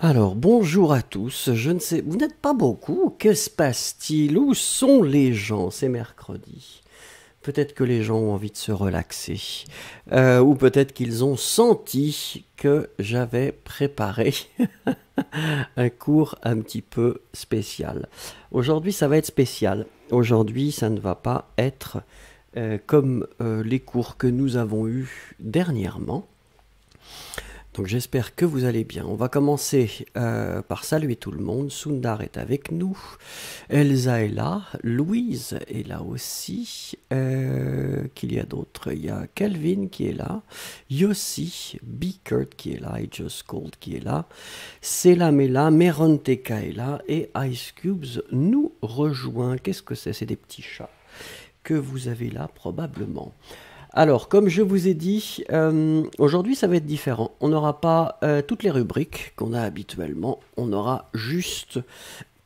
Alors, bonjour à tous. Je ne sais, vous n'êtes pas beaucoup. Que se passe-t-il? Où sont les gens? C'est mercredi. Peut-être que les gens ont envie de se relaxer. Ou peut-être qu'ils ont senti que j'avais préparé un cours un petit peu spécial. Aujourd'hui, ça va être spécial. Aujourd'hui, ça ne va pas être comme les cours que nous avons eus dernièrement. Donc j'espère que vous allez bien. On va commencer par saluer tout le monde. Sundar est avec nous. Elsa est là. Louise est là aussi. Qu'il y a d'autres? Il y a Kelvin qui est là. Yossi, Beakert qui est là. Et Just Cold qui est là. Selam est là. Meronteka est là. Et Ice Cubes nous rejoint. Qu'est-ce que c'est? C'est des petits chats que vous avez là probablement. Alors, comme je vous ai dit, aujourd'hui ça va être différent. On n'aura pas toutes les rubriques qu'on a habituellement. On aura juste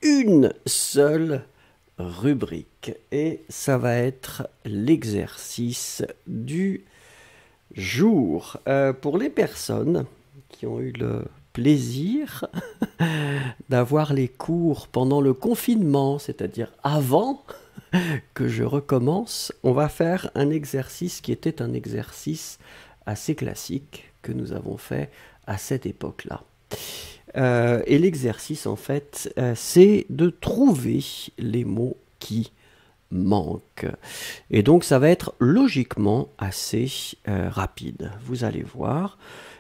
une seule rubrique. Et ça va être l'exercice du jour. Pour les personnes qui ont eu le plaisir d'avoir les cours pendant le confinement, c'est-à-dire avant que je recommence, on va faire un exercice qui était un exercice assez classique que nous avons fait à cette époque-là. Et l'exercice, en fait, c'est de trouver les mots qui manquent. Et donc, ça va être logiquement assez rapide. Vous allez voir.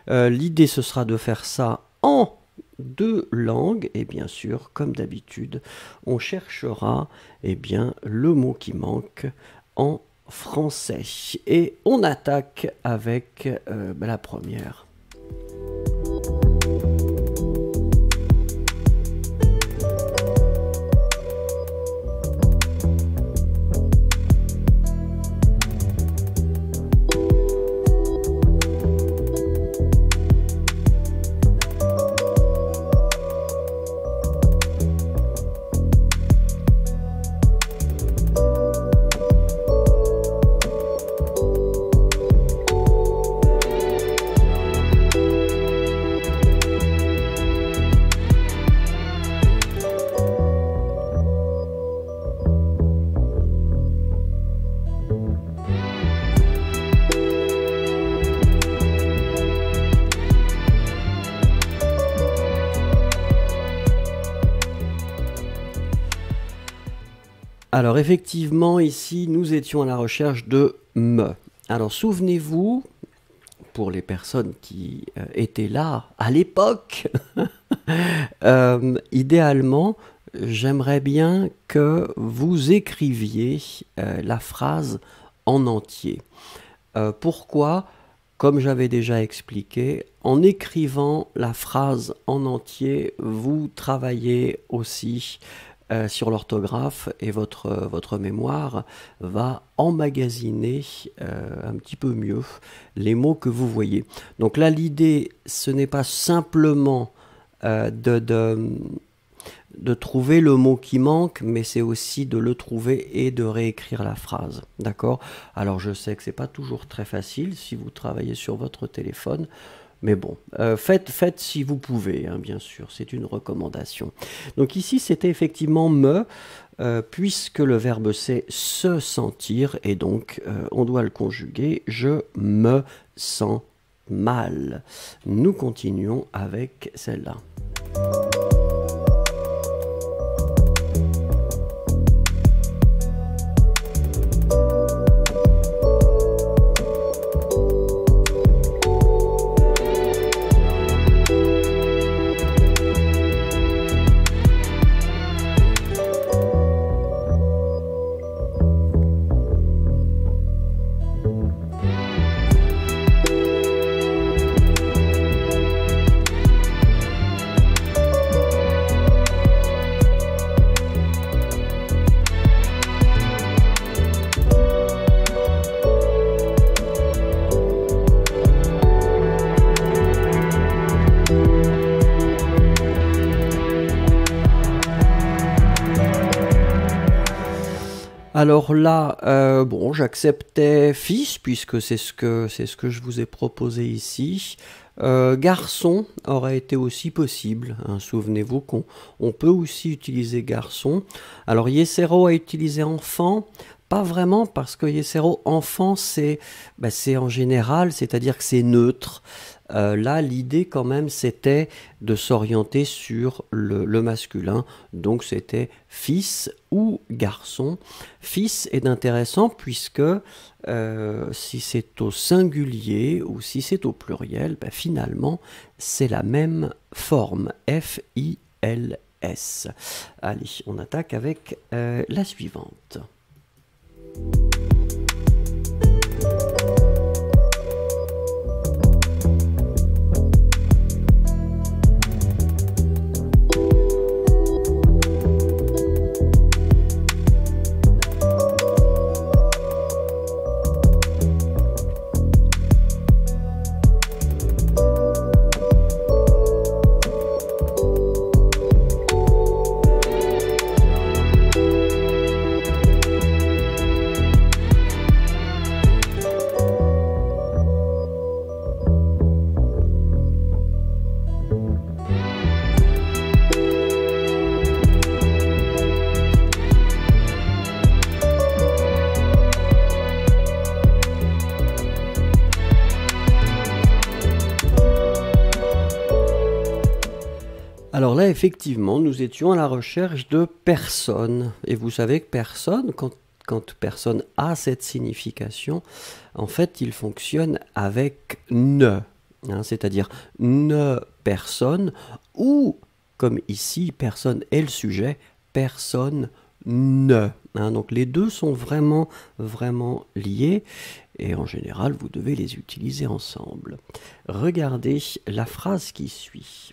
L'idée, ce sera de faire ça en deux langues, et bien sûr, comme d'habitude, on cherchera le mot qui manque en français. Et on attaque avec la première. Alors effectivement, ici, nous étions à la recherche de « me ». Alors souvenez-vous, pour les personnes qui étaient là à l'époque, idéalement, j'aimerais bien que vous écriviez la phrase en entier. Pourquoi ? Comme j'avais déjà expliqué, en écrivant la phrase en entier, vous travaillez aussi sur l'orthographe et votre mémoire va emmagasiner un petit peu mieux les mots que vous voyez. Donc là, l'idée, ce n'est pas simplement de trouver le mot qui manque, mais c'est aussi de le trouver et de réécrire la phrase. D'accord ? Alors je sais que c'est pas toujours très facile si vous travaillez sur votre téléphone. Mais bon, faites si vous pouvez, hein, bien sûr, c'est une recommandation. Donc ici, c'était effectivement « me », puisque le verbe c'est « se sentir », et donc on doit le conjuguer « je me sens mal ». Nous continuons avec celle-là. Alors là, bon, j'acceptais fils, puisque c'est ce que je vous ai proposé ici. Garçon aurait été aussi possible, hein. Souvenez-vous qu'on peut aussi utiliser garçon. Alors Yesero a utilisé enfant, pas vraiment, parce que Yesero enfant c'est en général, c'est-à-dire que c'est neutre. Là, l'idée quand même, c'était de s'orienter sur le masculin, donc c'était fils ou garçon. Fils est intéressant puisque si c'est au singulier ou si c'est au pluriel, finalement, c'est la même forme, F-I-L-S. Allez, on attaque avec la suivante. Alors là, effectivement, nous étions à la recherche de personne. Et vous savez que personne, quand personne a cette signification, en fait, il fonctionne avec ne. Hein, c'est-à-dire ne personne, ou, comme ici, personne est le sujet, personne ne. Hein, donc les deux sont vraiment, vraiment liés. Et en général, vous devez les utiliser ensemble. Regardez la phrase qui suit.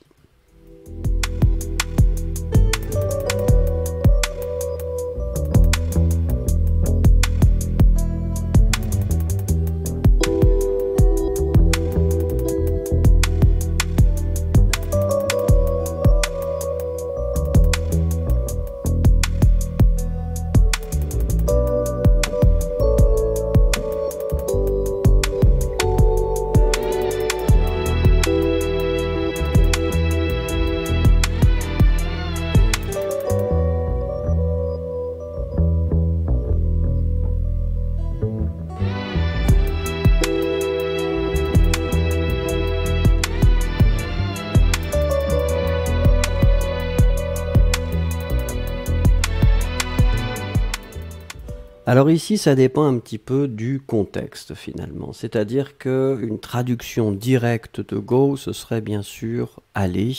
Alors ici, ça dépend un petit peu du contexte finalement. C'est-à-dire qu'une traduction directe de go, ce serait bien sûr aller.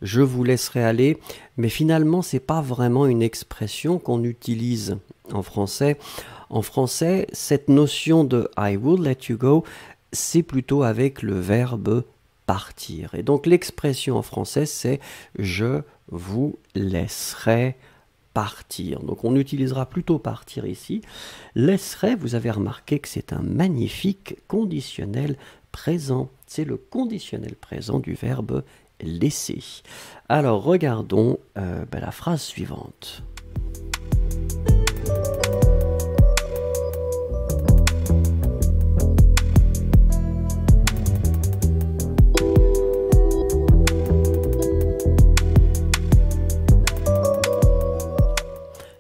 Je vous laisserai aller. Mais finalement, c'est pas vraiment une expression qu'on utilise en français. En français, cette notion de I will let you go, c'est plutôt avec le verbe partir. Et donc l'expression en français, c'est je vous laisserai partir. Donc on utilisera plutôt partir ici. Laisserait, vous avez remarqué que c'est un magnifique conditionnel présent. C'est le conditionnel présent du verbe laisser. Alors regardons la phrase suivante.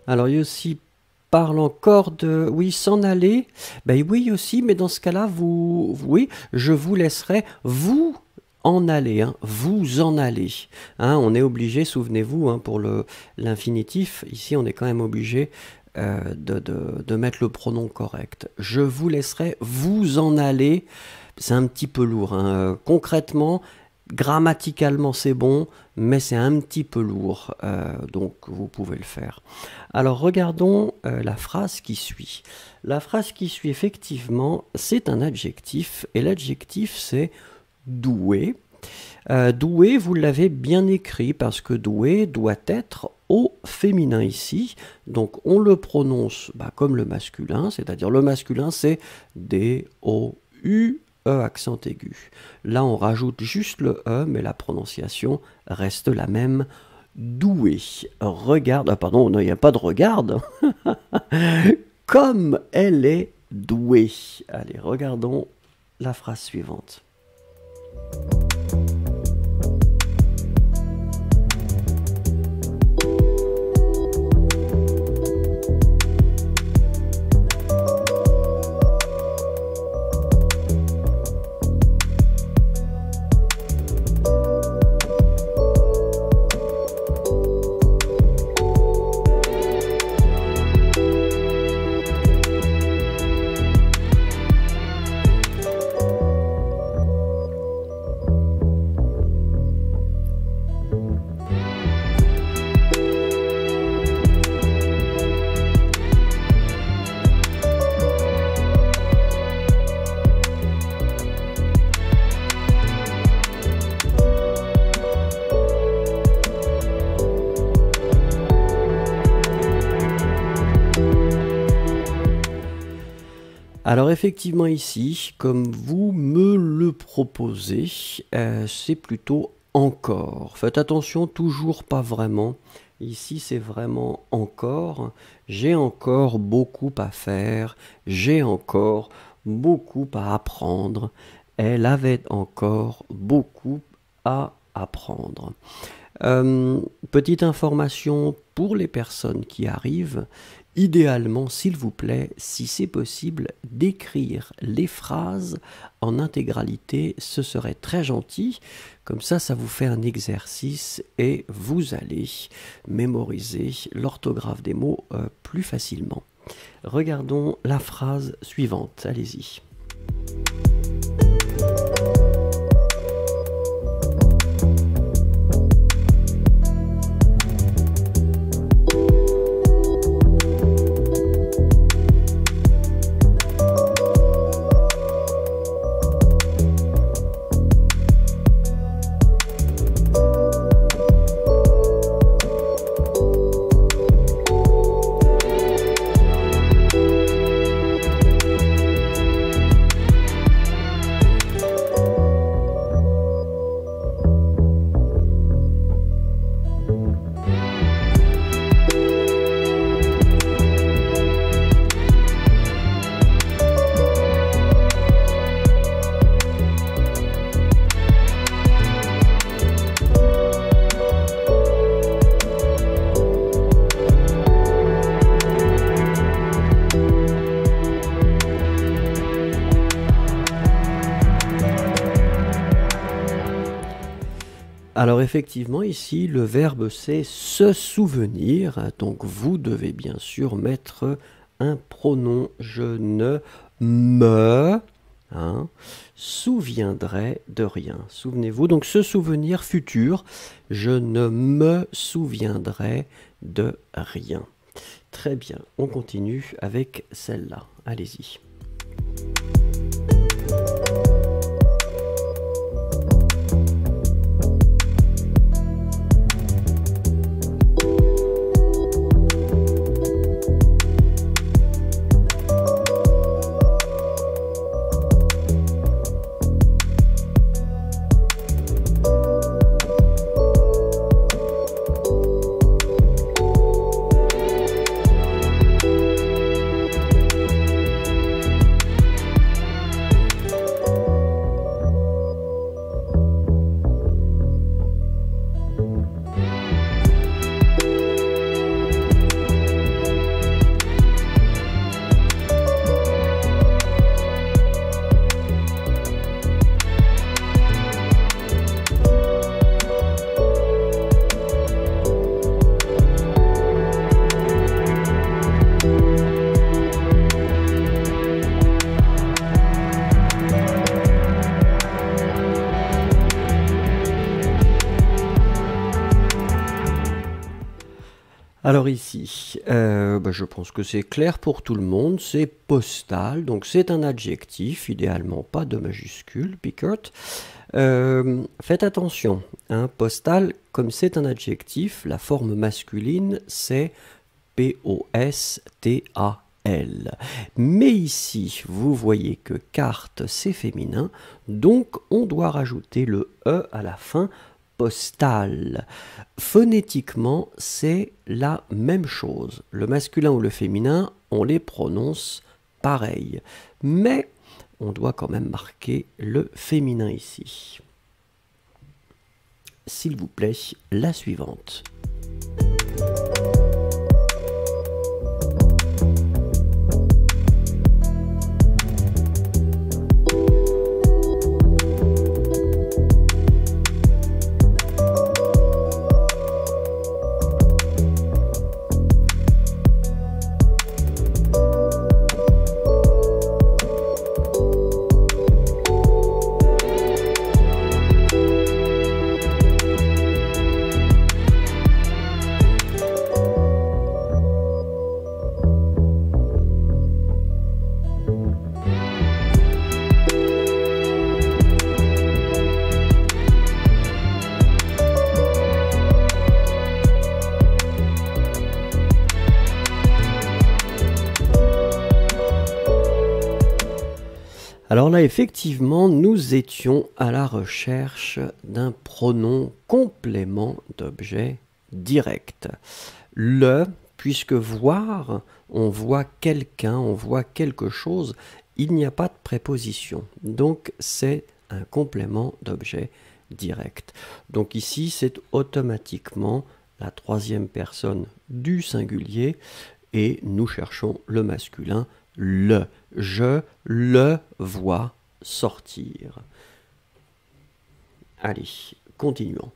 Alors, il aussi parle encore de, oui, s'en aller. Ben oui aussi, mais dans ce cas-là, oui, je vous laisserai vous en aller, hein, vous en aller. Hein, on est obligé, souvenez-vous, hein, pour l'infinitif, ici on est quand même obligé de mettre le pronom correct. Je vous laisserai vous en aller. C'est un petit peu lourd. Hein. Concrètement, grammaticalement c'est bon, mais c'est un petit peu lourd, donc vous pouvez le faire. Alors regardons la phrase qui suit. La phrase qui suit, effectivement, c'est un adjectif, et l'adjectif c'est doué. Doué, vous l'avez bien écrit, parce que doué doit être au féminin ici, donc on le prononce comme le masculin, c'est-à-dire le masculin c'est D-O-U, E accent aigu. Là, on rajoute juste le E, mais la prononciation reste la même. Doué. Regarde. Ah, pardon, non, il n'y a pas de regarde. Comme elle est douée. Allez, regardons la phrase suivante. Alors effectivement ici, comme vous me le proposez, c'est plutôt encore. Faites attention, toujours pas vraiment. Ici, c'est vraiment encore. J'ai encore beaucoup à faire. J'ai encore beaucoup à apprendre. Elle avait encore beaucoup à apprendre. Petite information pour les personnes qui arrivent. Idéalement, s'il vous plaît, si c'est possible, d'écrire les phrases en intégralité, ce serait très gentil. Comme ça vous fait un exercice et vous allez mémoriser l'orthographe des mots plus facilement. Regardons la phrase suivante, allez-y. Alors effectivement, ici, le verbe c'est se souvenir. Donc vous devez bien sûr mettre un pronom. Je ne me souviendrai de rien. Souvenez-vous, donc ce souvenir futur, je ne me souviendrai de rien. Très bien, on continue avec celle-là. Allez-y. Alors ici, je pense que c'est clair pour tout le monde, c'est postal, donc c'est un adjectif, idéalement pas de majuscule, Pickert. Faites attention, postal, comme c'est un adjectif, la forme masculine c'est P-O-S-T-A-L. Mais ici, vous voyez que carte c'est féminin, donc on doit rajouter le E à la fin, postal. Phonétiquement, c'est la même chose. Le masculin ou le féminin, on les prononce pareil. Mais on doit quand même marquer le féminin ici. S'il vous plaît, la suivante. Alors là, effectivement, nous étions à la recherche d'un pronom complément d'objet direct. Le, puisque voir, on voit quelqu'un, on voit quelque chose, il n'y a pas de préposition. Donc c'est un complément d'objet direct. Donc ici, c'est automatiquement la troisième personne du singulier et nous cherchons le masculin, le. Je le vois sortir. Allez, continuons.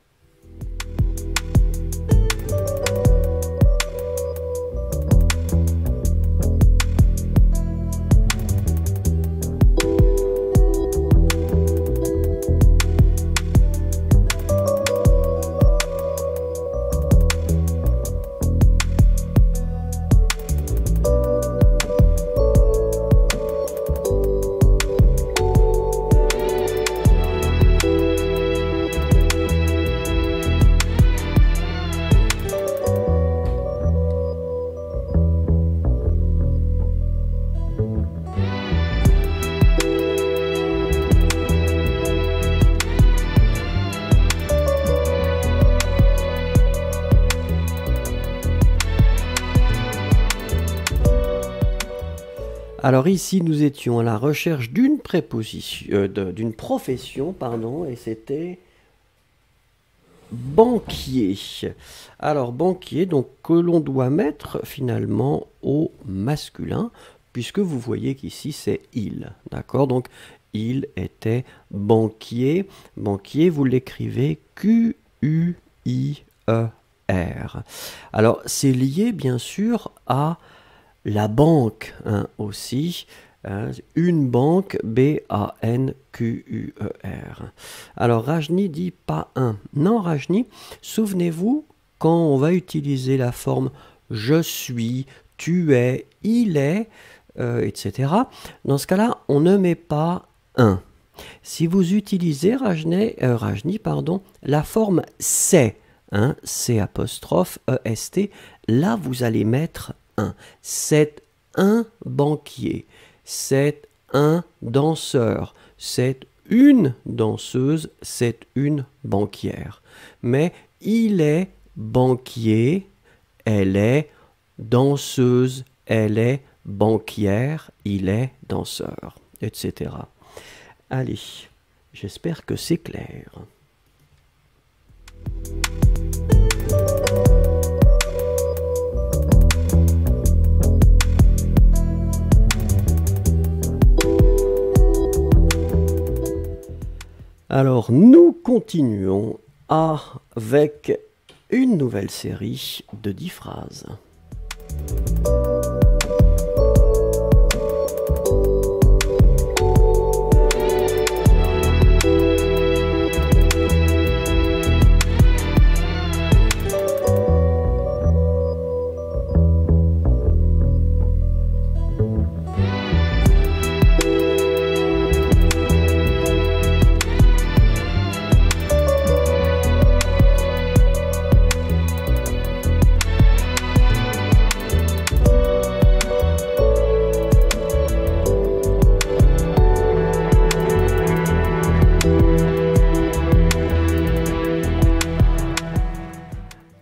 Alors ici, nous étions à la recherche d'une préposition, d'une profession, pardon, et c'était banquier. Alors banquier, donc que l'on doit mettre finalement au masculin, puisque vous voyez qu'ici c'est il, d'accord? Donc il était banquier. Banquier, vous l'écrivez Q-U-I-E-R. Alors c'est lié bien sûr à la banque aussi, une banque, B-A-N-Q-U-E-R. Alors Rajni dit pas un. Non Rajni, souvenez-vous, quand on va utiliser la forme je suis, tu es, il est, etc., dans ce cas-là, on ne met pas un. Si vous utilisez Rajni, la forme c'est, C'-E-S-T, là vous allez mettre un. C'est un banquier, c'est un danseur, c'est une danseuse, c'est une banquière. Mais il est banquier, elle est danseuse, elle est banquière, il est danseur, etc. Allez, j'espère que c'est clair. Alors, nous continuons avec une nouvelle série de 10 phrases.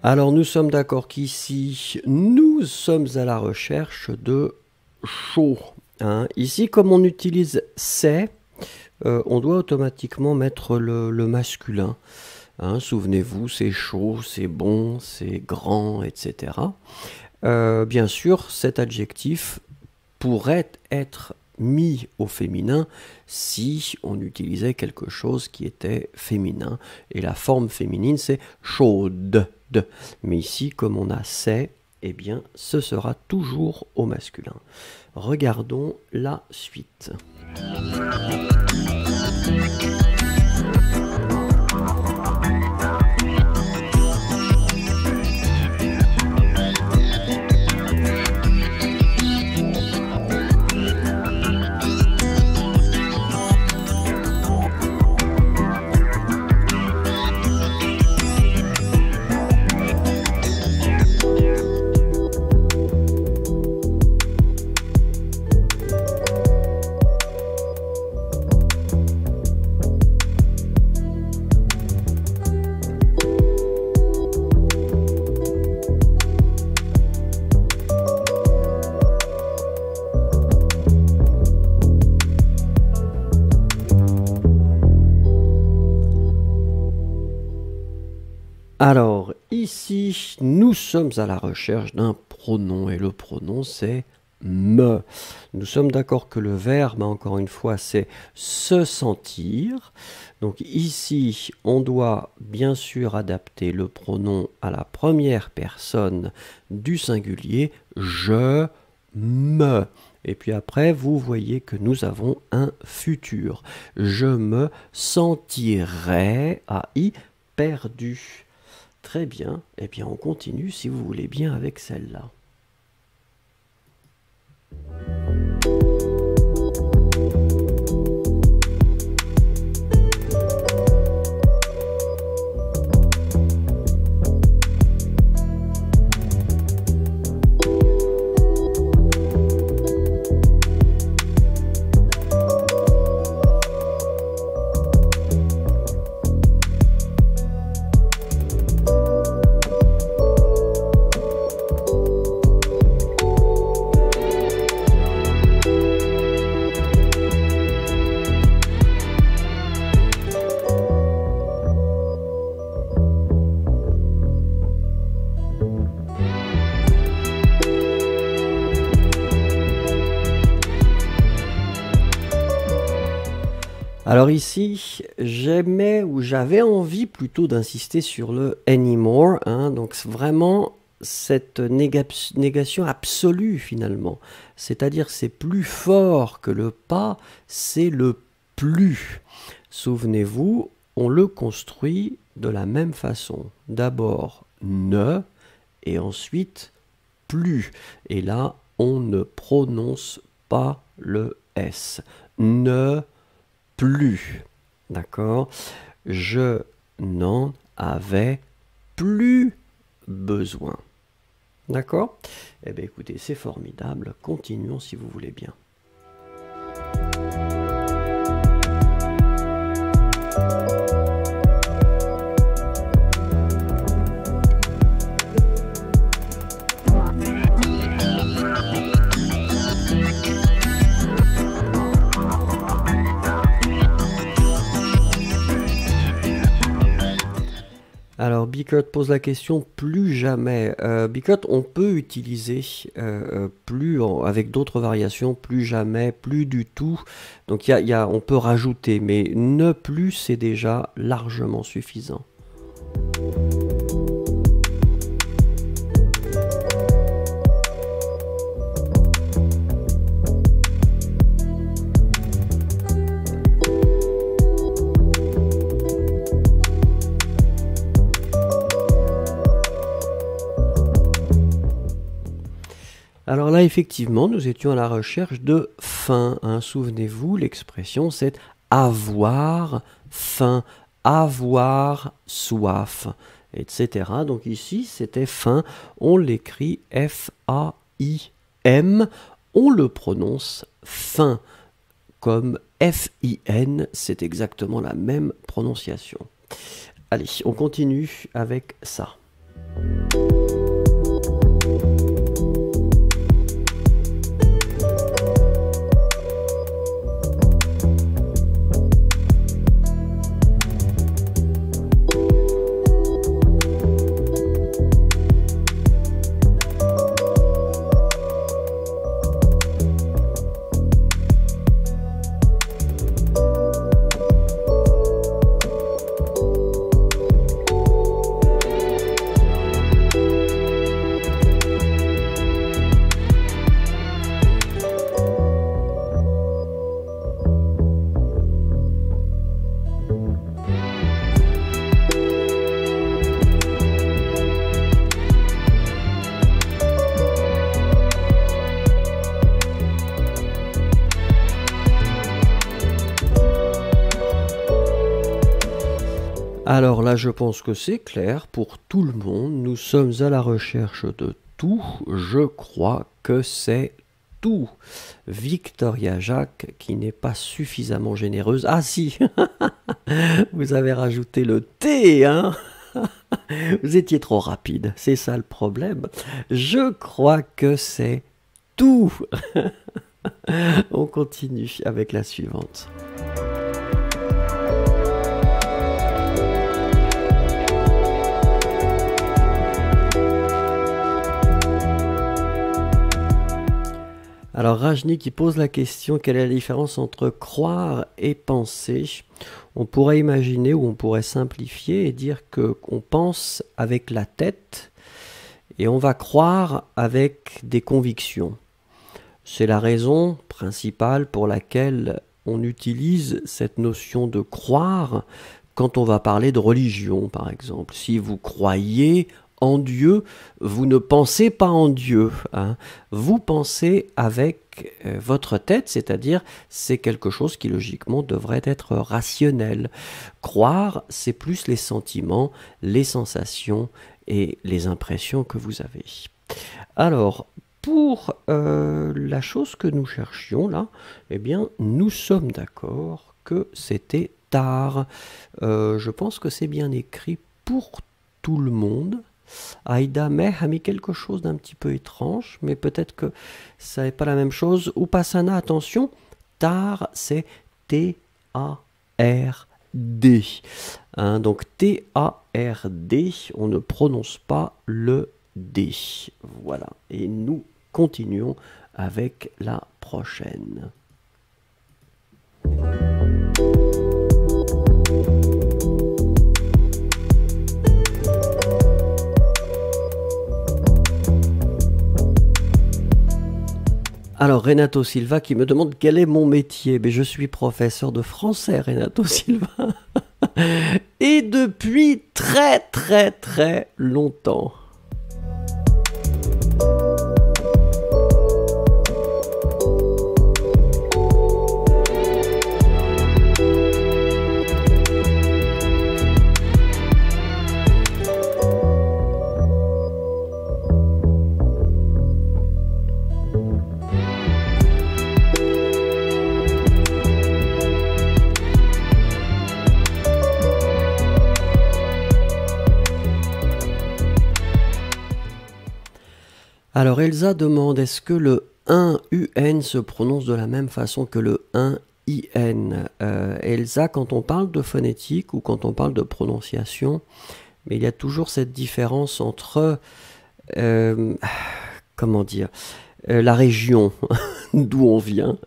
Alors nous sommes d'accord qu'ici, nous sommes à la recherche de chaud. Ici, comme on utilise c'est, on doit automatiquement mettre le masculin. Souvenez-vous, c'est chaud, c'est bon, c'est grand, etc. Bien sûr, cet adjectif pourrait être mis au féminin si on utilisait quelque chose qui était féminin. Et la forme féminine, c'est chaude. Mais ici, comme on a c'est, eh bien, ce sera toujours au masculin. Regardons la suite. Alors, ici, nous sommes à la recherche d'un pronom, et le pronom, c'est me. Nous sommes d'accord que le verbe, encore une fois, c'est se sentir. Donc ici, on doit bien sûr adapter le pronom à la première personne du singulier, je me. Et puis après, vous voyez que nous avons un futur. Je me sentirais, AI, perdu. Très bien, et bien on continue si vous voulez bien avec celle-là. Alors ici, j'aimais ou j'avais envie plutôt d'insister sur le anymore, hein, donc vraiment cette négation absolue finalement, c'est-à-dire c'est plus fort que le pas, c'est le plus. Souvenez-vous, on le construit de la même façon, d'abord ne et ensuite plus, et là on ne prononce pas le S, ne plus, d'accord? Je n'en avais plus besoin, d'accord? Eh bien écoutez, c'est formidable, continuons si vous voulez bien. Alors, Bicotte pose la question plus jamais. Bicotte, on peut utiliser plus avec d'autres variations, plus jamais, plus du tout. Donc, on peut rajouter, mais ne plus, c'est déjà largement suffisant. Alors là, effectivement, nous étions à la recherche de faim, hein. Souvenez-vous, l'expression c'est avoir faim, avoir soif, etc. Donc ici, c'était faim, on l'écrit F-A-I-M, on le prononce fin, comme F-I-N, c'est exactement la même prononciation. Allez, on continue avec ça. Alors là, je pense que c'est clair pour tout le monde. Nous sommes à la recherche de tout. Je crois que c'est tout. Victoria Jacques, qui n'est pas suffisamment généreuse. Ah si, vous avez rajouté le T, hein. Vous étiez trop rapide, c'est ça le problème. Je crois que c'est tout. On continue avec la suivante. Alors Rajni qui pose la question, quelle est la différence entre croire et penser? On pourrait imaginer ou on pourrait simplifier et dire qu'on pense avec la tête et on va croire avec des convictions. C'est la raison principale pour laquelle on utilise cette notion de croire quand on va parler de religion, par exemple. Si vous croyez en Dieu, vous ne pensez pas en Dieu, hein. Vous pensez avec votre tête, c'est-à-dire c'est quelque chose qui logiquement devrait être rationnel. Croire, c'est plus les sentiments, les sensations et les impressions que vous avez. Alors, pour la chose que nous cherchions là, eh bien, nous sommes d'accord que c'était tard. Je pense que c'est bien écrit pour tout le monde. Aïda Meh a mis quelque chose d'un petit peu étrange, mais peut-être que ça n'est pas la même chose. Upasana, attention, tar c'est T-A-R-D. Hein, donc T-A-R-D, on ne prononce pas le D. Voilà, et nous continuons avec la prochaine. Alors Renato Silva qui me demande quel est mon métier. Mais je suis professeur de français, Renato Silva. Et depuis très très très longtemps. Alors Elsa demande, est-ce que le 1-UN se prononce de la même façon que le 1-IN? Elsa, quand on parle de phonétique ou quand on parle de prononciation, mais il y a toujours cette différence entre, comment dire, la région d'où on vient.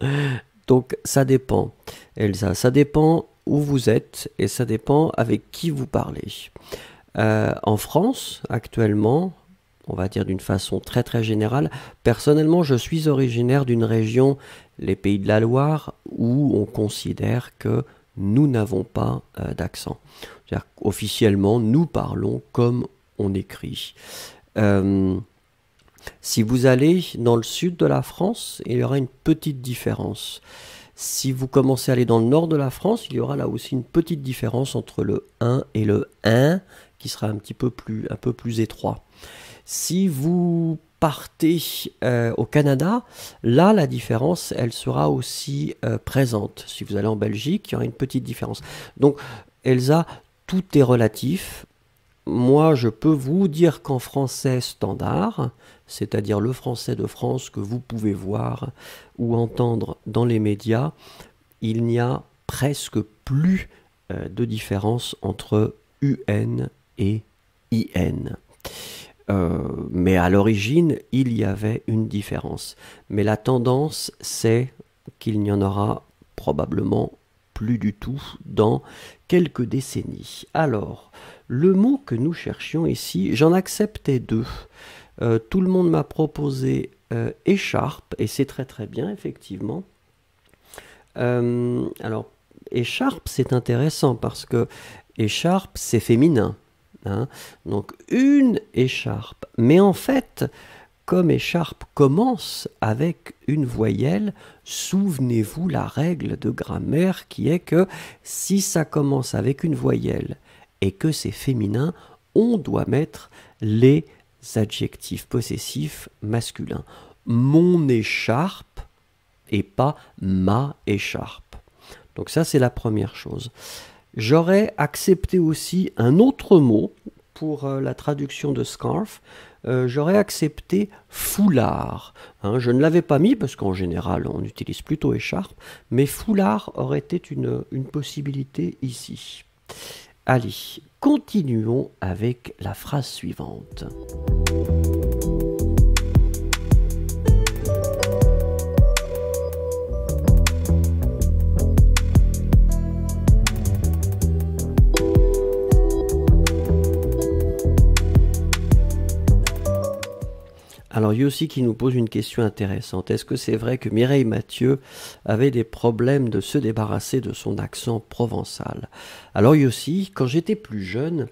Donc ça dépend, Elsa, ça dépend où vous êtes et ça dépend avec qui vous parlez. En France, actuellement, on va dire d'une façon très très générale, personnellement je suis originaire d'une région, les Pays de la Loire, où on considère que nous n'avons pas d'accent. C'est-à-dire qu'officiellement nous parlons comme on écrit. Si vous allez dans le sud de la France, il y aura une petite différence. Si vous commencez à aller dans le nord de la France, il y aura là aussi une petite différence entre le 1 et le 1, qui sera un peu plus étroit. Si vous partez au Canada, là la différence elle sera aussi présente. Si vous allez en Belgique, il y aura une petite différence. Donc Elsa, tout est relatif. Moi je peux vous dire qu'en français standard, c'est-à-dire le français de France que vous pouvez voir ou entendre dans les médias, il n'y a presque plus de différence entre UN et IN. Mais à l'origine, il y avait une différence. Mais la tendance, c'est qu'il n'y en aura probablement plus du tout dans quelques décennies. Alors, le mot que nous cherchions ici, j'en acceptais deux. Tout le monde m'a proposé écharpe, et c'est très très bien, effectivement. Alors, écharpe, c'est intéressant parce que écharpe, c'est féminin. Hein, donc une écharpe, mais en fait, comme écharpe commence avec une voyelle, souvenez-vous la règle de grammaire qui est que si ça commence avec une voyelle et que c'est féminin, on doit mettre les adjectifs possessifs masculins. Mon écharpe et pas ma écharpe. Donc ça c'est la première chose. J'aurais accepté aussi un autre mot pour la traduction de scarf. J'aurais accepté foulard. Hein, je ne l'avais pas mis parce qu'en général on utilise plutôt écharpe, mais foulard aurait été une possibilité ici. Allez, continuons avec la phrase suivante. Alors Yossi qui nous pose une question intéressante. Est-ce que c'est vrai que Mireille Mathieu avait des problèmes de se débarrasser de son accent provençal? Alors Yossi, quand j'étais plus jeune,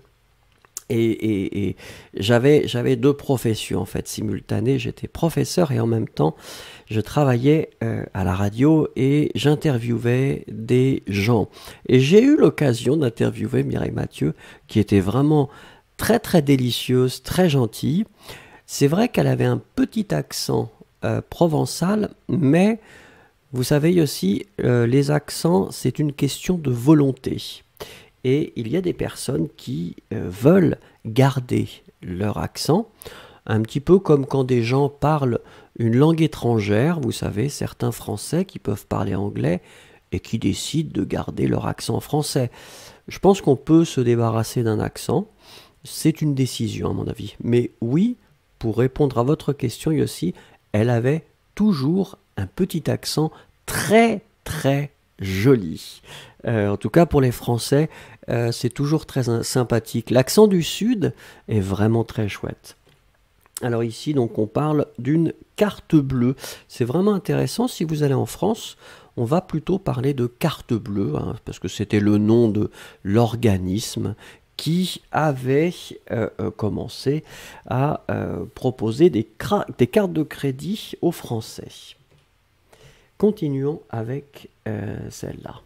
et j'avais deux professions en fait simultanées. J'étais professeur et en même temps je travaillais à la radio et j'interviewais des gens. Et j'ai eu l'occasion d'interviewer Mireille Mathieu, qui était vraiment très très délicieuse, très gentille. C'est vrai qu'elle avait un petit accent provençal, mais vous savez aussi, les accents, c'est une question de volonté. Et il y a des personnes qui veulent garder leur accent, un petit peu comme quand des gens parlent une langue étrangère, vous savez, certains Français qui peuvent parler anglais et qui décident de garder leur accent français. Je pense qu'on peut se débarrasser d'un accent, c'est une décision à mon avis. Mais oui, pour répondre à votre question Yossi, elle avait toujours un petit accent très très joli. En tout cas pour les Français, c'est toujours très sympathique. L'accent du Sud est vraiment très chouette. Alors ici, donc, on parle d'une carte bleue. C'est vraiment intéressant. Si vous allez en France, on va plutôt parler de carte bleue, hein, parce que c'était le nom de l'organisme qui avait commencé à proposer des cartes de crédit aux Français. Continuons avec celle-là.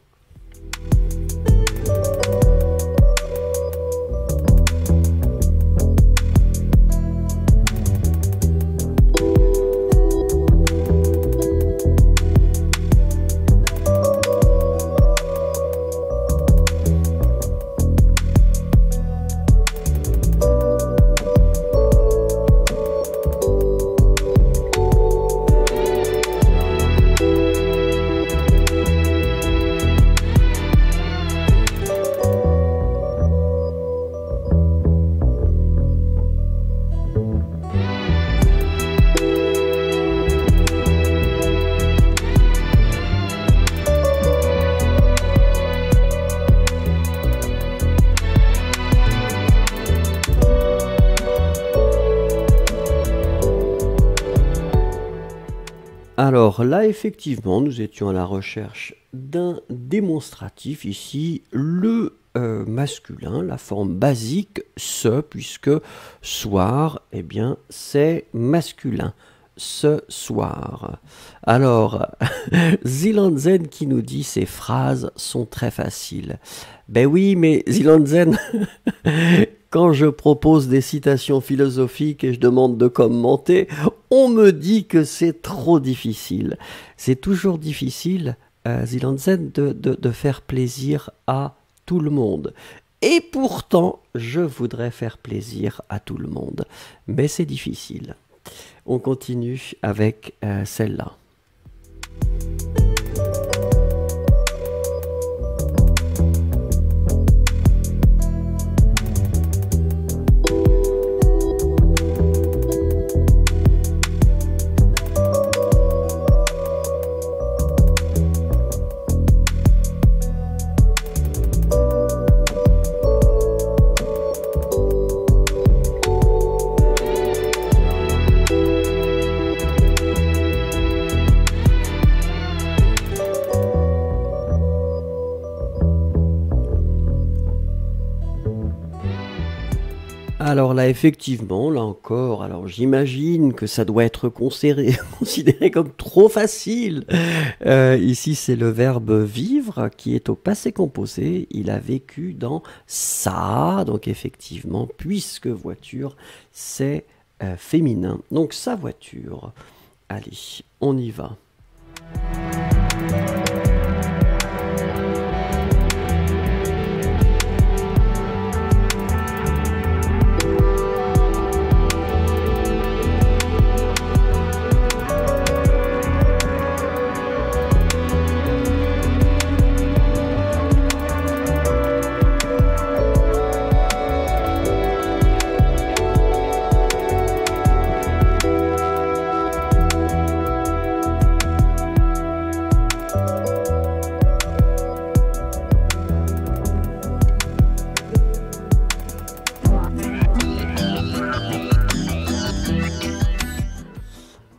Alors là, effectivement, nous étions à la recherche d'un démonstratif ici, le masculin, la forme basique se, puisque soir, eh bien, c'est masculin. Ce soir. Alors, Zilanzen qui nous dit ces phrases sont très faciles. Ben oui, mais Zilanzen, quand je propose des citations philosophiques et je demande de commenter, on me dit que c'est trop difficile. C'est toujours difficile, Zilanzen, de faire plaisir à tout le monde. Et pourtant, je voudrais faire plaisir à tout le monde. Mais c'est difficile. On continue avec celle-là. Alors là, effectivement, là encore, alors j'imagine que ça doit être considéré comme trop facile. Ici, c'est le verbe vivre qui est au passé composé. Il a vécu dans sa, donc effectivement, puisque voiture, c'est féminin. Donc sa voiture. Allez, on y va.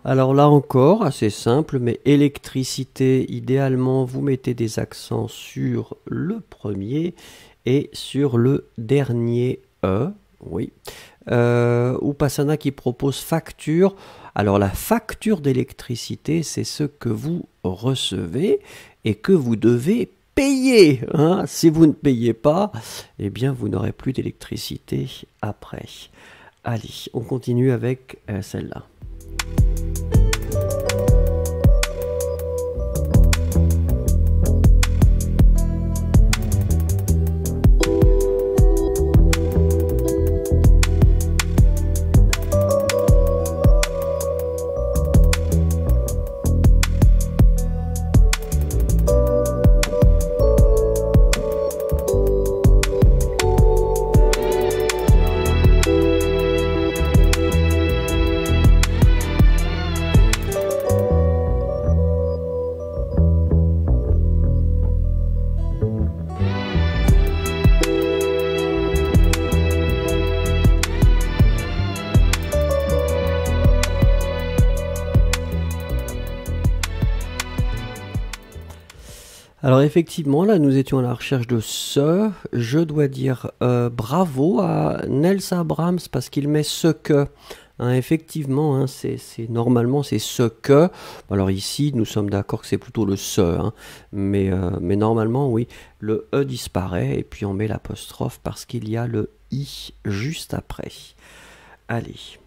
Alors là encore, assez simple, mais électricité, idéalement, vous mettez des accents sur le premier et sur le dernier E. Oui. Upasana qui propose facture. Alors la facture d'électricité, c'est ce que vous recevez et que vous devez payer. Hein. Si vous ne payez pas, eh bien vous n'aurez plus d'électricité après. Allez, on continue avec celle-là. Alors effectivement, là nous étions à la recherche de ce. Je dois dire bravo à Nels Abrams parce qu'il met ce que. Hein, effectivement, hein, normalement c'est ce que. Alors ici, nous sommes d'accord que c'est plutôt le ce. Hein, mais normalement, oui, le E disparaît et puis on met l'apostrophe parce qu'il y a le I juste après. Allez.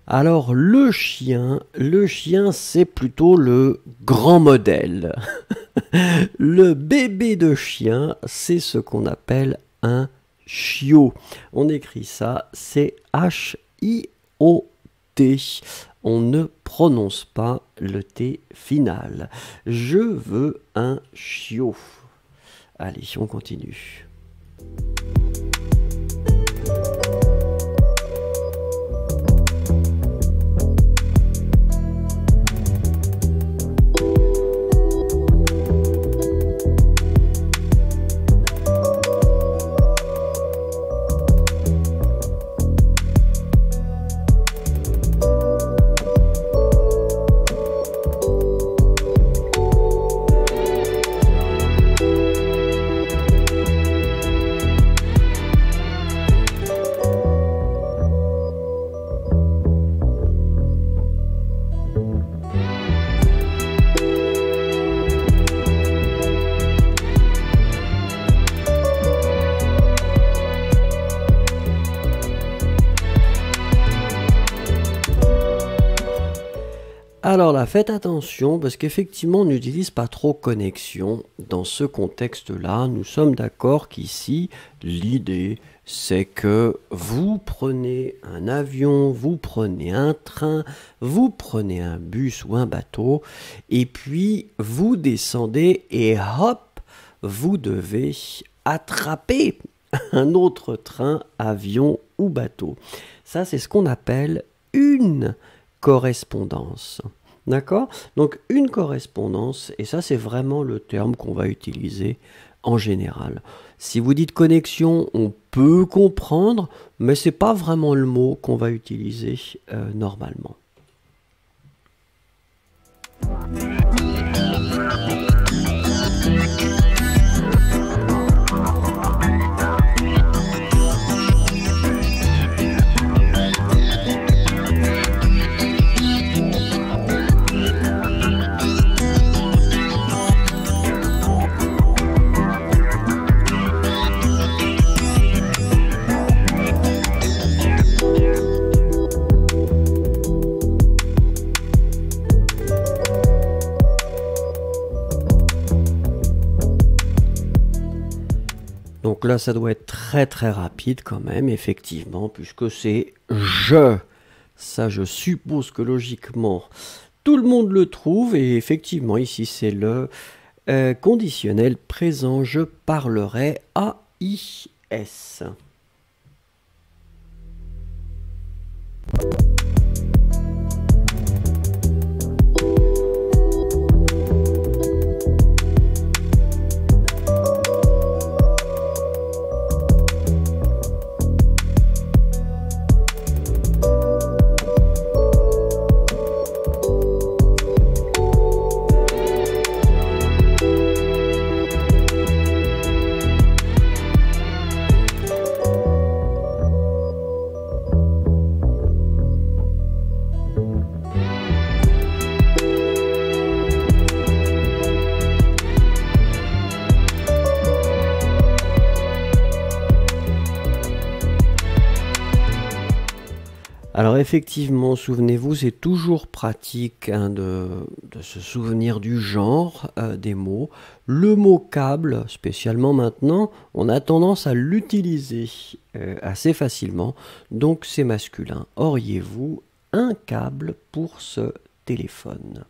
Alors le chien c'est plutôt le grand modèle. Le bébé de chien, c'est ce qu'on appelle un chiot. On écrit ça, c'est H-I-O-T. On ne prononce pas le T final. Je veux un chiot. Allez, on continue. Alors là, faites attention parce qu'effectivement, on n'utilise pas trop connexion. Dans ce contexte-là, nous sommes d'accord qu'ici, l'idée, c'est que vous prenez un avion, vous prenez un train, vous prenez un bus ou un bateau, et puis vous descendez et hop, vous devez attraper un autre train, avion ou bateau. Ça, c'est ce qu'on appelle une correspondance. D'accord? Donc une correspondance, et ça c'est vraiment le terme qu'on va utiliser en général. Si vous dites connexion, on peut comprendre, mais c'est pas vraiment le mot qu'on va utiliser normalement. Donc là, ça doit être très très rapide quand même, effectivement, puisque c'est je. Ça, je suppose que logiquement, tout le monde le trouve. Et effectivement, ici, c'est le conditionnel présent. Je parlerai AIS. Alors effectivement, souvenez-vous, c'est toujours pratique de se souvenir du genre des mots. Le mot câble, spécialement maintenant, on a tendance à l'utiliser assez facilement, donc c'est masculin. Auriez-vous un câble pour ce téléphone ?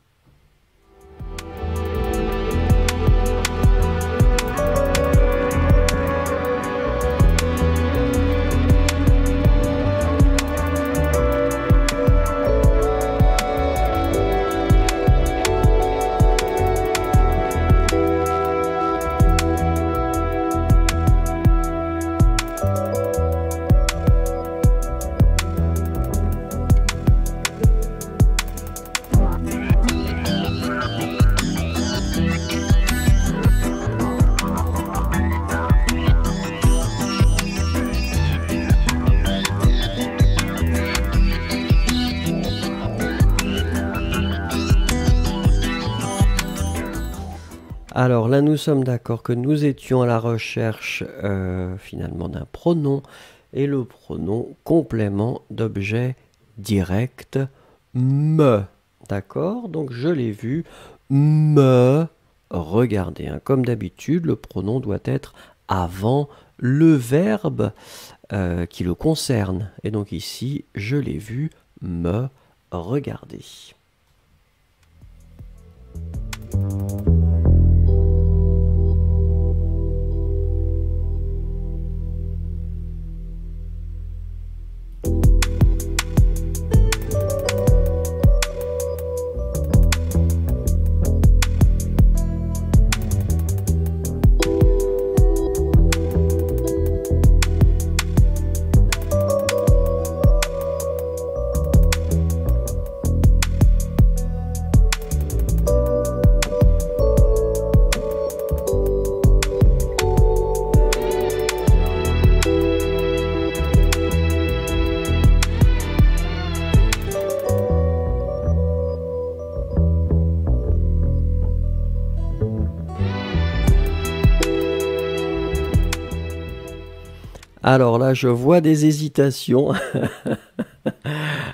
Alors là, nous sommes d'accord que nous étions à la recherche finalement d'un pronom, et le pronom complément d'objet direct, me. D'accord? Donc je l'ai vu, me. Regardez, hein, comme d'habitude, le pronom doit être avant le verbe qui le concerne. Et donc ici, je l'ai vu, me regarder. Alors là, je vois des hésitations.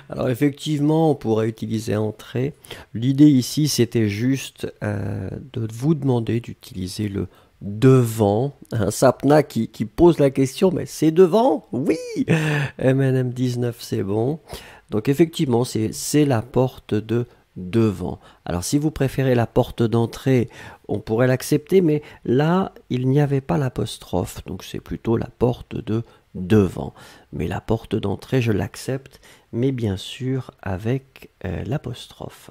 Alors effectivement, on pourrait utiliser entrée. L'idée ici, c'était juste de vous demander d'utiliser le devant. Un Sapna qui pose la question, mais c'est devant? Oui! M&M 19, c'est bon. Donc effectivement, c'est la porte de devant. Alors si vous préférez la porte d'entrée, on pourrait l'accepter, mais là, il n'y avait pas l'apostrophe, donc c'est plutôt la porte de devant. Mais la porte d'entrée, je l'accepte, mais bien sûr avec l'apostrophe.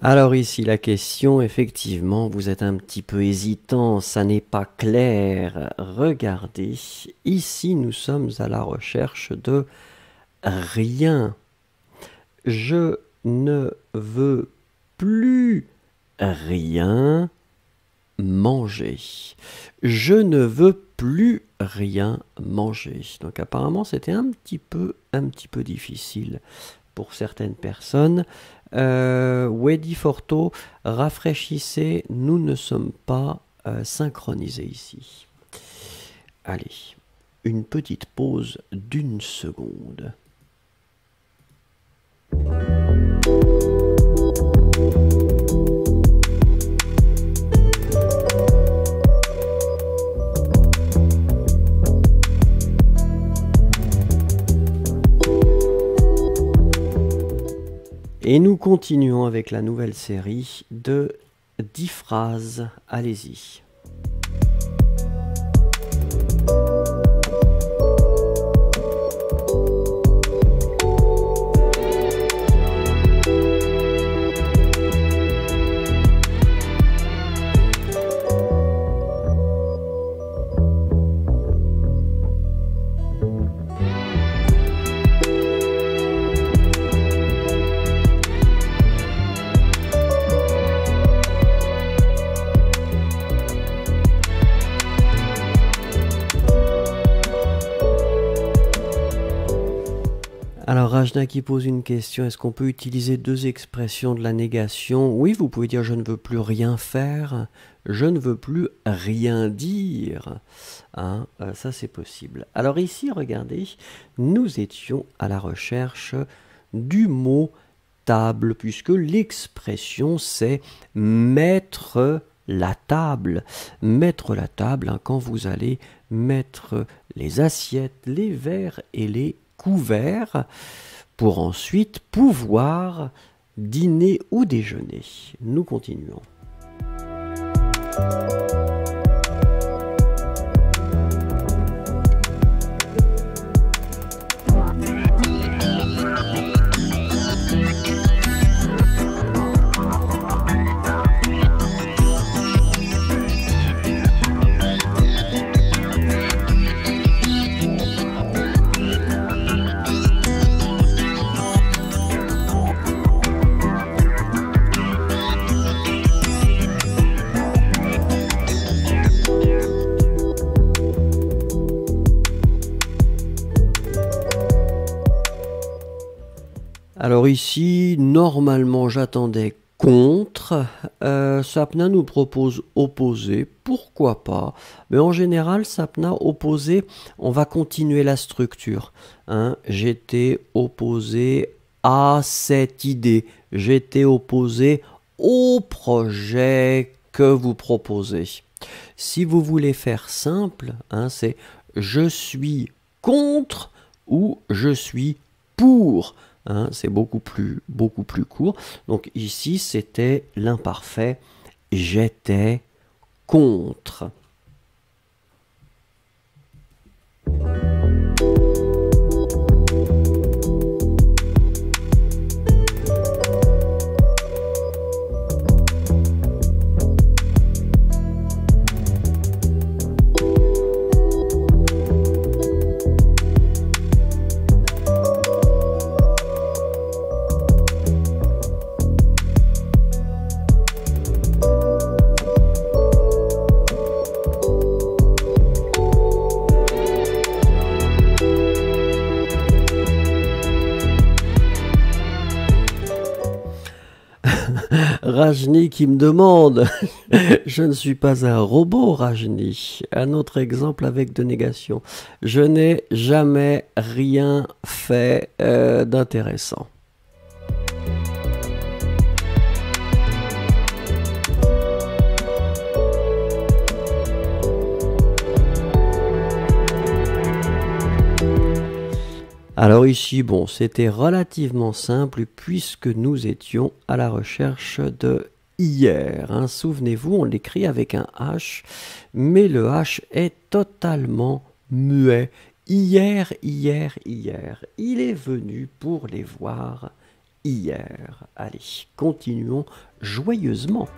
Alors ici, la question, effectivement, vous êtes un petit peu hésitant, ça n'est pas clair. Regardez, ici, nous sommes à la recherche de rien. Je ne veux plus rien manger. Je ne veux plus rien manger. Donc apparemment, c'était un petit peu difficile pour certaines personnes. Wedi Forto, rafraîchissez, nous ne sommes pas synchronisés ici. Allez, une petite pause d'une seconde. Et nous continuons avec la nouvelle série de 10 phrases. Allez-y. Alors Rajna qui pose une question, est-ce qu'on peut utiliser deux expressions de la négation? Oui, vous pouvez dire je ne veux plus rien faire, je ne veux plus rien dire. Hein, ça c'est possible. Alors ici, regardez, nous étions à la recherche du mot table, puisque l'expression c'est mettre la table. Mettre la table, hein, quand vous allez mettre les assiettes, les verres et les couverts pour ensuite pouvoir dîner ou déjeuner. Nous continuons. Alors ici, normalement, j'attendais contre. Sapna nous propose opposé. Pourquoi pas? Mais en général, Sapna opposé, on va continuer la structure. Hein. J'étais opposé à cette idée. J'étais opposé au projet que vous proposez. Si vous voulez faire simple, hein, c'est je suis contre ou je suis pour. Hein, c'est beaucoup plus court. Donc ici, c'était l'imparfait. J'étais contre. Rajni qui me demande, je ne suis pas un robot, Rajni. Un autre exemple avec de négation. Je n'ai jamais rien fait d'intéressant. Alors ici, bon, c'était relativement simple puisque nous étions à la recherche de hier. Hein. Souvenez-vous, on l'écrit avec un H, mais le H est totalement muet. Hier, hier, hier. Il est venu pour les voir hier. Allez, continuons joyeusement.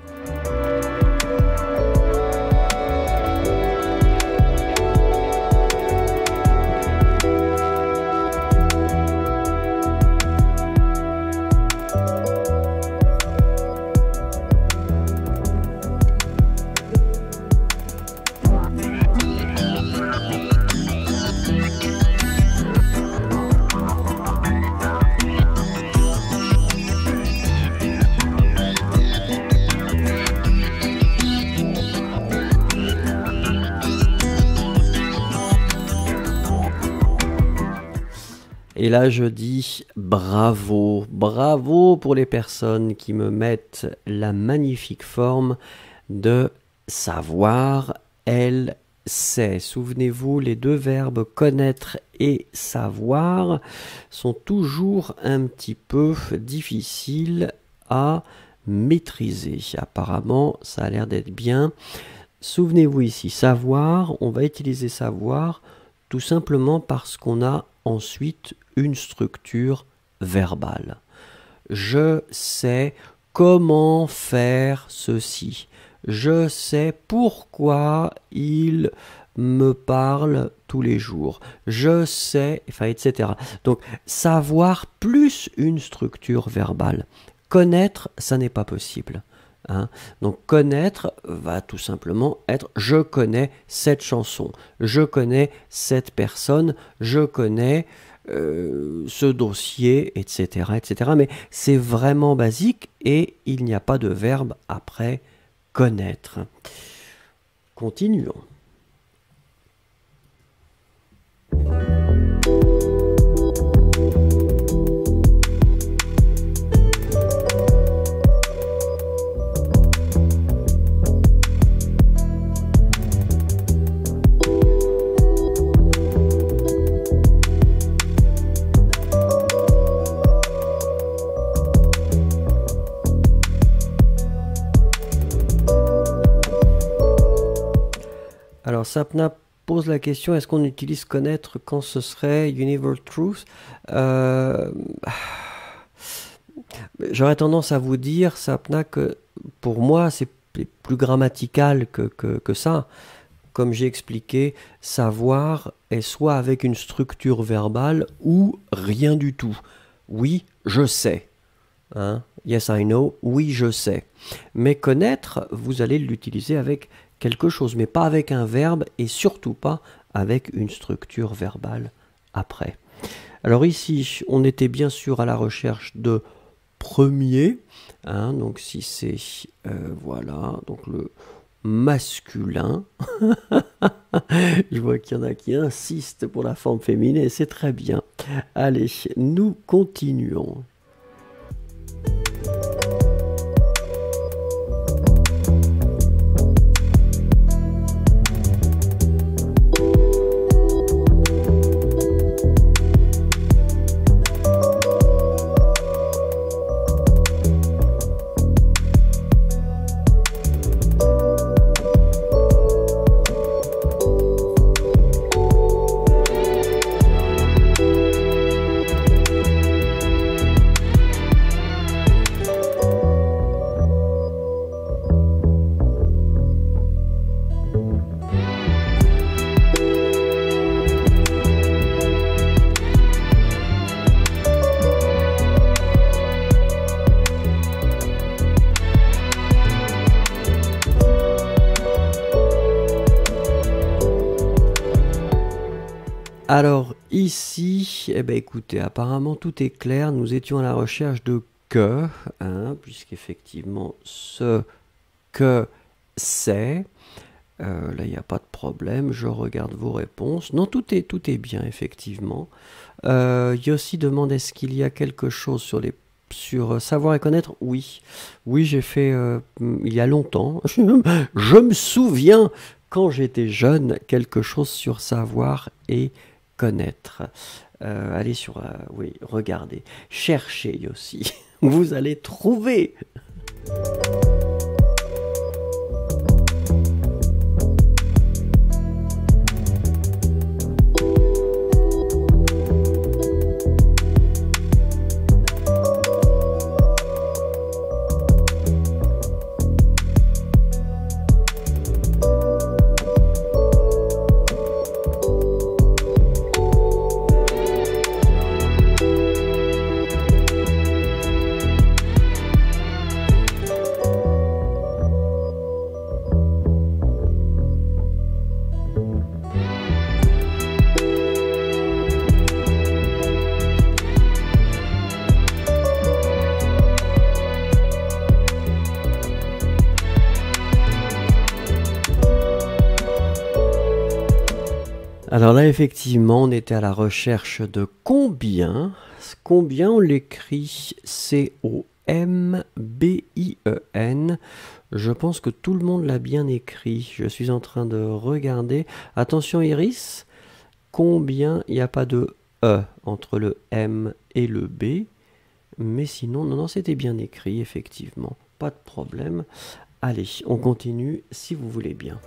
Et là, je dis bravo, bravo pour les personnes qui me mettent la magnifique forme de savoir, elle sait. Souvenez-vous, les deux verbes connaître et savoir sont toujours un petit peu difficiles à maîtriser. Apparemment, ça a l'air d'être bien. Souvenez-vous ici, savoir, on va utiliser savoir tout simplement parce qu'on a ensuite une structure verbale. Je sais comment faire ceci. Je sais pourquoi il me parle tous les jours. Je sais, enfin, etc. Donc, savoir plus une structure verbale. Connaître, ça n'est pas possible. Hein. Donc connaître va tout simplement être je connais cette chanson, je connais cette personne, je connais ce dossier, etc., etc. Mais c'est vraiment basique et il n'y a pas de verbe après connaître. Continuons. Alors Sapna pose la question, est-ce qu'on utilise connaître quand ce serait Universal Truth? J'aurais tendance à vous dire, Sapna, que pour moi c'est plus grammatical que ça. Comme j'ai expliqué, savoir est soit avec une structure verbale ou rien du tout. Oui, je sais. Hein? Yes, I know. Oui, je sais. Mais connaître, vous allez l'utiliser avec quelque chose, mais pas avec un verbe et surtout pas avec une structure verbale après. Alors ici, on était bien sûr à la recherche de premier, hein, donc si c'est, voilà, donc le masculin. Je vois qu'il y en a qui insistent pour la forme féminine et c'est très bien. Allez, nous continuons. Alors ici, eh ben, écoutez, apparemment tout est clair, nous étions à la recherche de que, hein, puisqu'effectivement ce que c'est, là il n'y a pas de problème, je regarde vos réponses, non tout est bien effectivement. Yossi demande est-ce qu'il y a quelque chose sur savoir et connaître? Oui, j'ai fait il y a longtemps, je me souviens quand j'étais jeune, quelque chose sur savoir et connaître. Allez sur, oui, regardez, cherchez aussi, vous allez trouver. Alors là, effectivement, on était à la recherche de combien. Combien on l'écrit C-O-M-B-I-E-N. Je pense que tout le monde l'a bien écrit. Je suis en train de regarder. Attention Iris, combien, il n'y a pas de E entre le M et le B. Mais sinon, non, c'était bien écrit, effectivement. Pas de problème. Allez, on continue si vous voulez bien.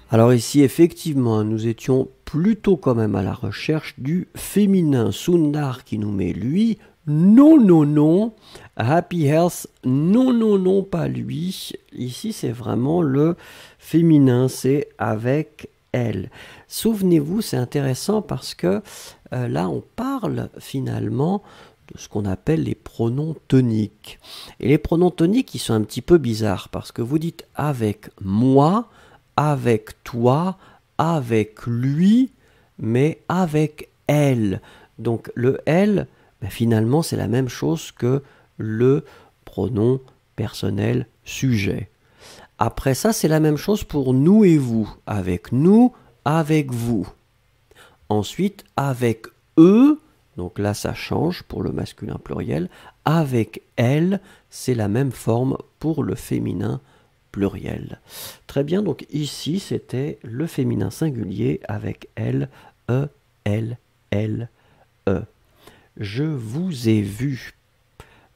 Alors ici, effectivement, nous étions plutôt quand même à la recherche du féminin. Sundar qui nous met lui, non, non, non. Happy Health, non, non, non, pas lui. Ici, c'est vraiment le féminin, c'est avec elle. Souvenez-vous, c'est intéressant parce que là, on parle finalement de ce qu'on appelle les pronoms toniques. Et les pronoms toniques, ils sont un petit peu bizarres parce que vous dites avec moi, avec toi, avec lui, mais avec elle. Donc le elle, ben finalement, c'est la même chose que le pronom personnel sujet. Après ça, c'est la même chose pour nous et vous. Avec nous, avec vous. Ensuite, avec eux, donc là ça change pour le masculin pluriel. Avec elle, c'est la même forme pour le féminin pluriel. Très bien, donc ici c'était le féminin singulier avec elle, e, elle, e. Je vous ai vu.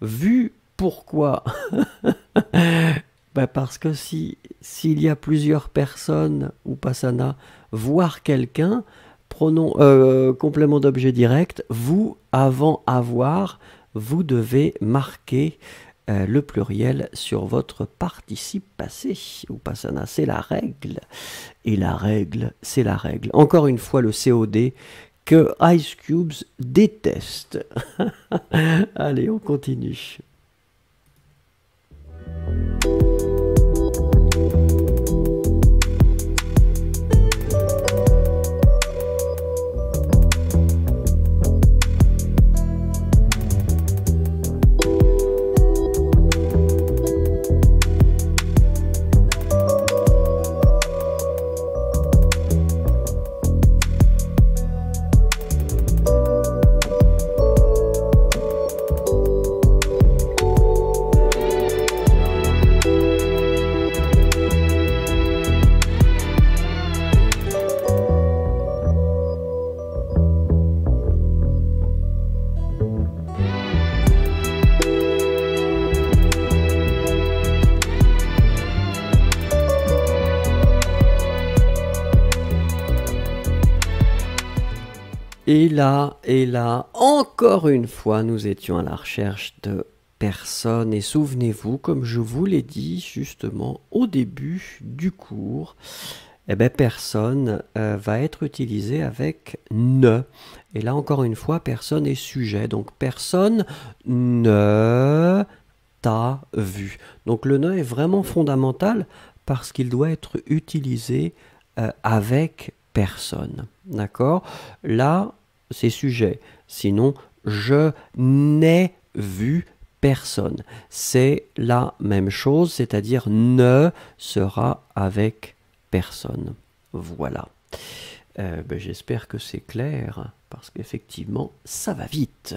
Vu pourquoi? Ben parce que s'il y a plusieurs personnes, ou pasana, voir quelqu'un, pronom, complément d'objet direct, vous, avant avoir, vous devez marquer le pluriel sur votre participe passé. Ou pasana, c'est la règle. Et la règle, c'est la règle. Encore une fois, le COD que Ice Cubes déteste. Allez, on continue. Et là, encore une fois, nous étions à la recherche de personnes. Et souvenez-vous, comme je vous l'ai dit justement au début du cours, eh ben, personne va être utilisé avec ne. Et là, encore une fois, personne est sujet. Donc, personne ne t'a vu. Donc, le ne est vraiment fondamental parce qu'il doit être utilisé avec personne. D'accord? Là, c'est sujet. Sinon, je n'ai vu personne. C'est la même chose, c'est-à-dire ne sera avec personne. Voilà. Ben, j'espère que c'est clair, parce qu'effectivement, ça va vite.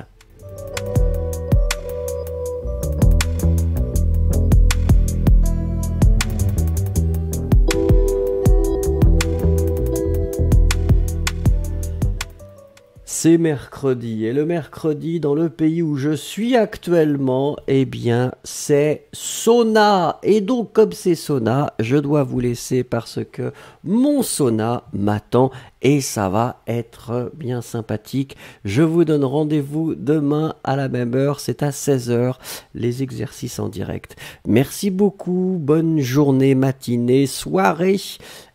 C'est mercredi, et le mercredi dans le pays où je suis actuellement, eh bien c'est sauna. Et donc comme c'est sauna, je dois vous laisser parce que mon sauna m'attend et ça va être bien sympathique. Je vous donne rendez-vous demain à la même heure, c'est à 16 heures, les exercices en direct. Merci beaucoup, bonne journée, matinée, soirée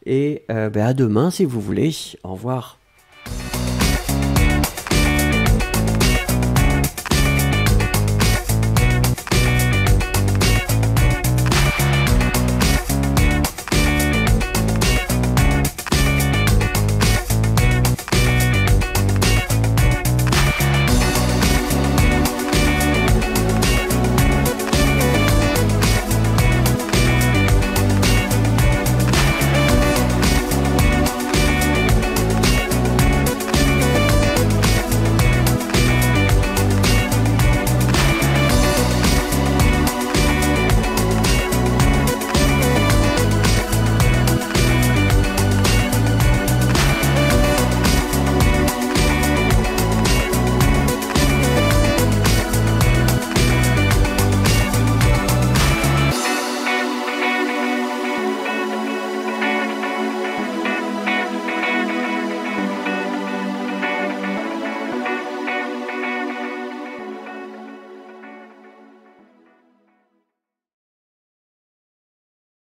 et à demain si vous voulez. Au revoir.